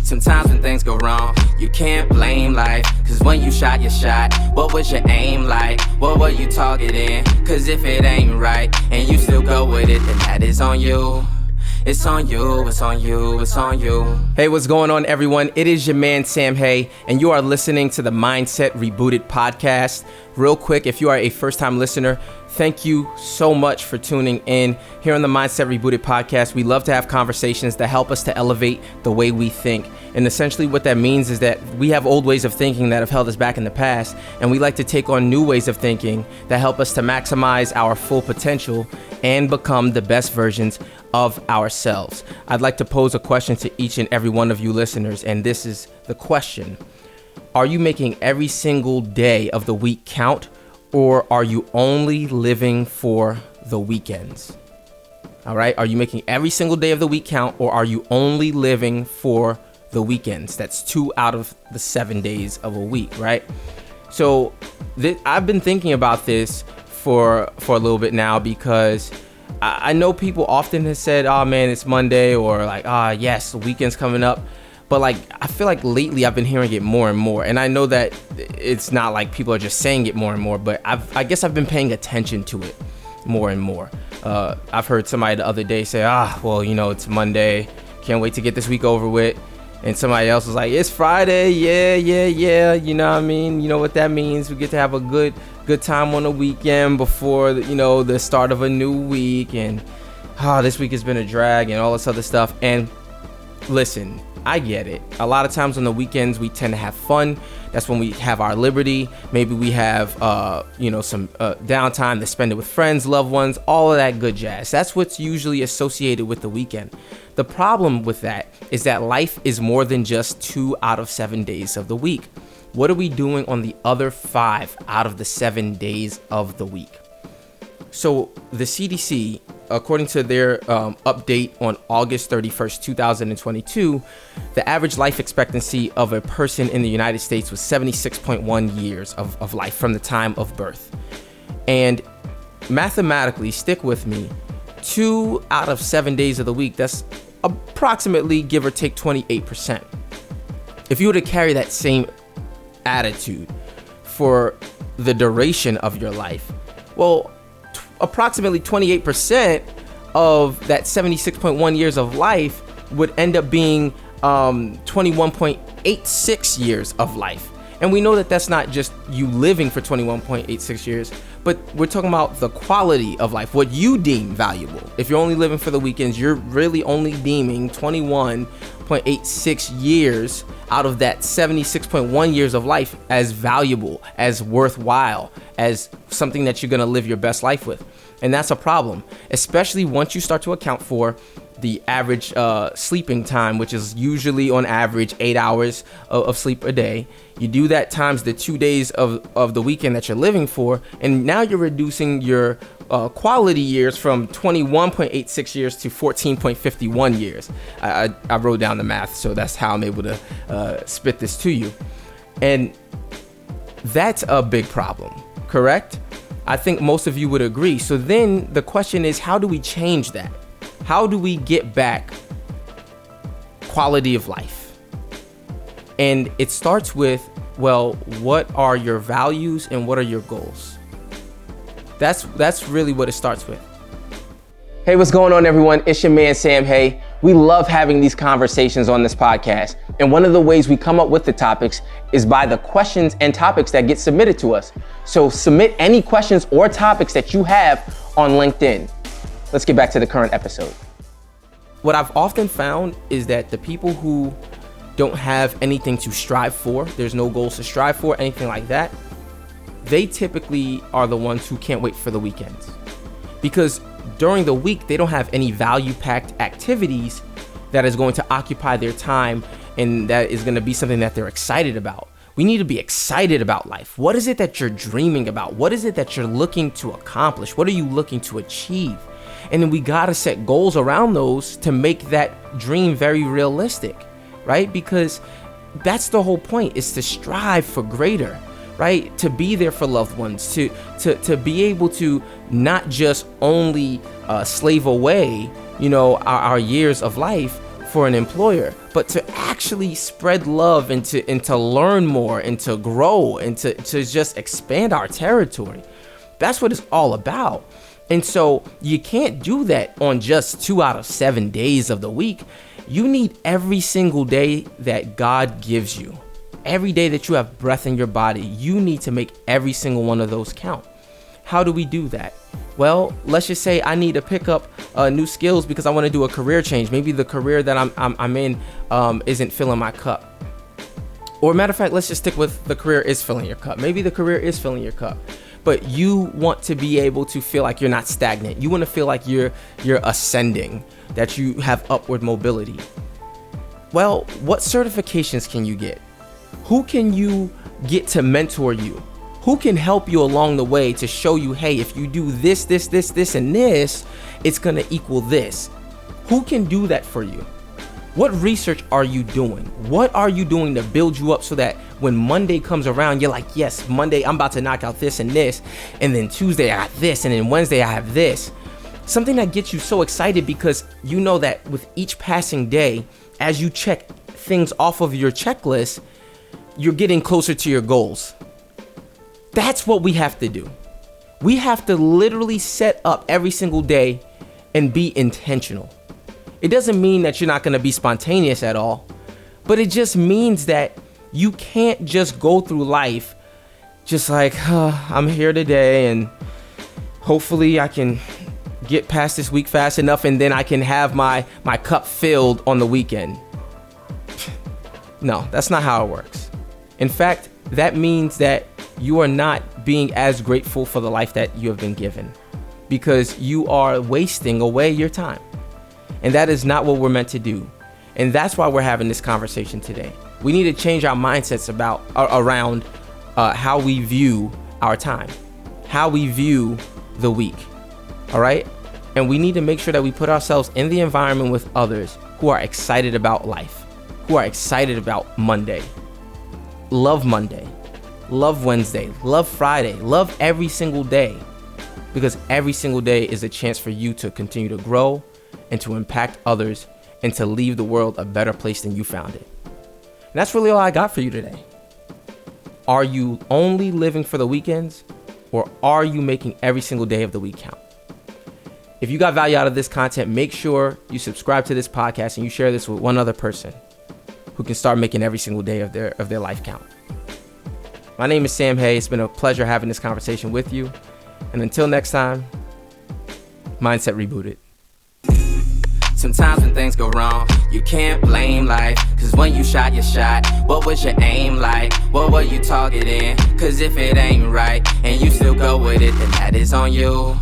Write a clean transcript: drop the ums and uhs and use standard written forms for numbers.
Sometimes when things go wrong, you can't blame life. Cause when you shot your shot, what was your aim like? What were you targeting? Cause if it ain't right, and you still go with it, then that is on you. It's on you, it's on you, it's on you. Hey, what's going on, everyone? It is your man, Sam Hay, and you are listening to the Mindset Rebooted podcast. Real quick, if you are a first-time listener, thank you so much for tuning in. Here on the Mindset Rebooted podcast, we love to have conversations that help us to elevate the way we think. And essentially what that means is that we have old ways of thinking that have held us back in the past, and we like to take on new ways of thinking that help us to maximize our full potential and become the best versions of ourselves. I'd like to pose a question to each and every one of you listeners, and this is the question. Are you making every single day of the week count, or are you only living for the weekends? All right. Are you making every single day of the week count, or are you only living for the weekends? That's 2 out of the 7 days of a week, right? So I've been thinking about this for a little bit now, because I know people often have said, oh man, it's Monday, or like, yes, the weekend's coming up. But like, I feel like lately I've been hearing it more and more. And I know that it's not like people are just saying it more and more, but I guess I've been paying attention to it more and more. I've heard somebody the other day say, well, it's Monday. Can't wait to get this week over with. And somebody else was like, it's Friday. Yeah. You know what I mean? You know what that means? We get to have a good time on the weekend before, the start of a new week. And this week has been a drag and all this other stuff. And listen, I get it. A lot of times on the weekends, we tend to have fun. That's when we have our liberty. Maybe we have, some downtime to spend it with friends, loved ones, all of that good jazz. That's what's usually associated with the weekend. The problem with that is that life is more than just 2 out of 7 days of the week. What are we doing on the other 5 out of the 7 days of the week? So the CDC, according to their update on August 31st, 2022, the average life expectancy of a person in the United States was 76.1 years of life from the time of birth. And mathematically, stick with me, 2 out of 7 days of the week, that's approximately, give or take, 28%. If you were to carry that same attitude for the duration of your life, well, approximately 28% of that 76.1 years of life would end up being 21.86 years of life. And we know that that's not just you living for 21.86 years, but we're talking about the quality of life, what you deem valuable. If you're only living for the weekends, you're really only deeming 21.86 years out of that 76.1 years of life as valuable, as worthwhile, as something that you're going to live your best life with. And that's a problem, especially once you start to account for the average sleeping time, which is usually on average 8 hours of sleep a day. You do that times the 2 days of the weekend that you're living for, and now you're reducing your quality years from 21.86 years to 14.51 years. I wrote down the math, so that's how I'm able to spit this to you. And that's a big problem, correct? I think most of you would agree. So then the question is, how do we change that? How do we get back quality of life? And it starts with, well, what are your values and what are your goals? That's really what it starts with. Hey, what's going on, everyone? It's your man, Sam Hay. We love having these conversations on this podcast. And one of the ways we come up with the topics is by the questions and topics that get submitted to us. So submit any questions or topics that you have on LinkedIn. Let's get back to the current episode. What I've often found is that the people who don't have anything to strive for, there's no goals to strive for, anything like that, they typically are the ones who can't wait for the weekends. Because during the week, they don't have any value-packed activities that is going to occupy their time and that is going to be something that they're excited about. We need to be excited about life. What is it that you're dreaming about? What is it that you're looking to accomplish? What are you looking to achieve? And then we got to set goals around those to make that dream very realistic, right? Because that's the whole point, is to strive for greater, right? To be there for loved ones, to be able to not just only slave away, our years of life for an employer, but to actually spread love and to learn more and to grow and to just expand our territory. That's what it's all about. And so you can't do that on just 2 out of 7 days of the week. You need every single day that God gives you. Every day that you have breath in your body, you need to make every single one of those count. How do we do that? Well, let's just say I need to pick up new skills because I want to do a career change. Maybe the career that I'm in isn't filling my cup. Or matter of fact, let's just stick with the career is filling your cup. Maybe the career is filling your cup, but you want to be able to feel like you're not stagnant. You want to feel like you're ascending, that you have upward mobility. Well, what certifications can you get? Who can you get to mentor you? Who can help you along the way to show you, hey, if you do this, and this, it's going to equal this? Who can do that for you? What research are you doing? What are you doing to build you up so that when Monday comes around, you're like, yes, Monday, I'm about to knock out this and this. And then Tuesday, I got this. And then Wednesday, I have this. Something that gets you so excited because you know that with each passing day, as you check things off of your checklist, you're getting closer to your goals. That's what we have to do. We have to literally set up every single day and be intentional. It doesn't mean that you're not going to be spontaneous at all, but it just means that you can't just go through life just like, I'm here today and hopefully I can get past this week fast enough and then I can have my cup filled on the weekend. No, that's not how it works. In fact, that means that you are not being as grateful for the life that you have been given because you are wasting away your time. And that is not what we're meant to do. And that's why we're having this conversation today. We need to change our mindsets around how we view our time, how we view the week. All right. And we need to make sure that we put ourselves in the environment with others who are excited about life, who are excited about Monday. Love Monday, love Wednesday, love Friday, love every single day, because every single day is a chance for you to continue to grow and to impact others and to leave the world a better place than you found it. And that's really all I got for you today. Are you only living for the weekends, or are you making every single day of the week count? If you got value out of this content, make sure you subscribe to this podcast and you share this with one other person who can start making every single day of their life count. My name is Sam Hay. It's been a pleasure having this conversation with you. And until next time, Mindset Rebooted. Sometimes when things go wrong, you can't blame life. Cause when you shot your shot, what was your aim like? What were you targeting? Cause if it ain't right and you still go with it, then that is on you.